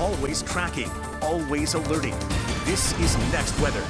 always tracking, always alerting. This is Next Weather.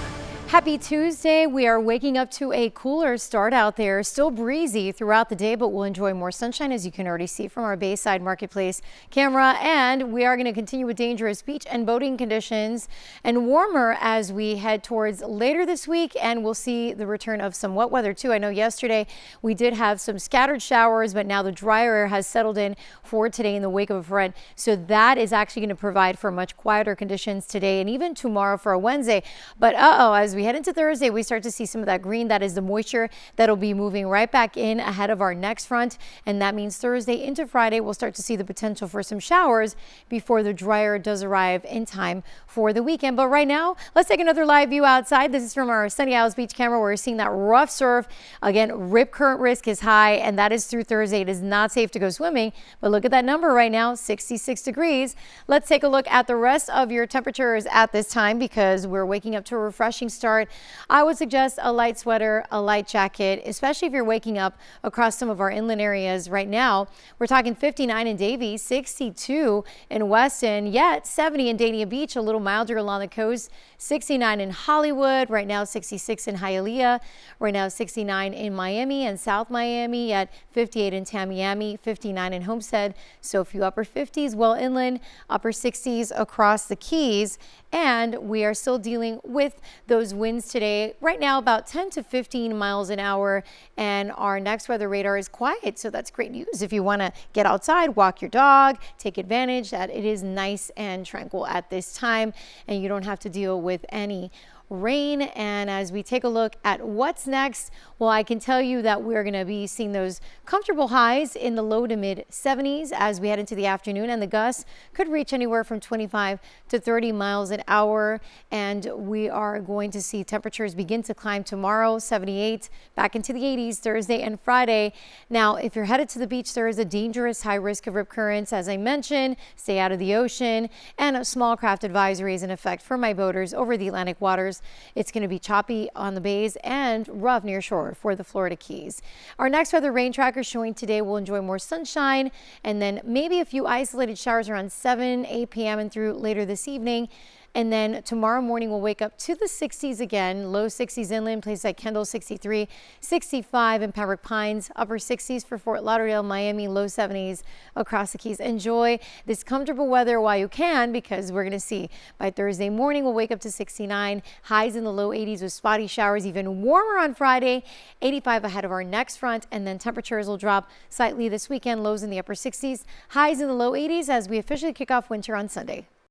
Happy Tuesday. We are waking up to a cooler start out there. Still breezy throughout the day, but we'll enjoy more sunshine, as you can already see from our Bayside Marketplace camera. And we are going to continue with dangerous beach and boating conditions and warmer as we head towards later this week. And we'll see the return of some wet weather too. I know yesterday we did have some scattered showers, but now the drier air has settled in for today in the wake of a front. So that is actually going to provide for much quieter conditions today and even tomorrow for a Wednesday. But as we head into Thursday, we start to see some of that green. That is the moisture that'll be moving right back in ahead of our next front. And that means Thursday into Friday, we'll start to see the potential for some showers before the drier does arrive in time for the weekend. But right now, let's take another live view outside. This is from our Sunny Isles Beach camera. We're seeing that rough surf. Again, rip current risk is high, and that is through Thursday. It is not safe to go swimming, but look at that number right now, 66 degrees. Let's take a look at the rest of your temperatures at this time because we're waking up to a refreshing start. I would suggest a light sweater, a light jacket, especially if you're waking up across some of our inland areas right now. We're talking 59 in Davie, 62 in Weston, yet 70 in Dania Beach, a little milder along the coast, 69 in Hollywood, right now 66 in Hialeah, right now 69 in Miami and South Miami, at 58 in Tamiami, 59 in Homestead, so a few upper 50s, well inland, upper 60s across the Keys. And we are still dealing with those winds today. Right now, about 10 to 15 miles an hour. And our next weather radar is quiet. So that's great news. If you want to get outside, walk your dog, take advantage that it is nice and tranquil at this time. And you don't have to deal with any rain. And as we take a look at what's next, well, I can tell you that we're going to be seeing those comfortable highs in the low to mid 70s as we head into the afternoon, and the gusts could reach anywhere from 25 to 30 miles an hour. And we are going to see temperatures begin to climb tomorrow, 78 back into the 80s Thursday and Friday. Now, if you're headed to the beach, there is a dangerous high risk of rip currents. As I mentioned, stay out of the ocean, and a small craft advisory is in effect for my boaters over the Atlantic waters. It's going to be choppy on the bays and rough near shore for the Florida Keys. Our next weather rain tracker showing today will enjoy more sunshine and then maybe a few isolated showers around 8 p.m. and through later this evening. And then tomorrow morning we'll wake up to the 60s again, low 60s inland, places like Kendall 63, 65 in Pembroke Pines, upper 60s for Fort Lauderdale, Miami, low 70s across the Keys. Enjoy this comfortable weather while you can, because we're going to see by Thursday morning we'll wake up to 69, highs in the low 80s with spotty showers, even warmer on Friday, 85 ahead of our next front, and then temperatures will drop slightly this weekend, lows in the upper 60s, highs in the low 80s as we officially kick off winter on Sunday.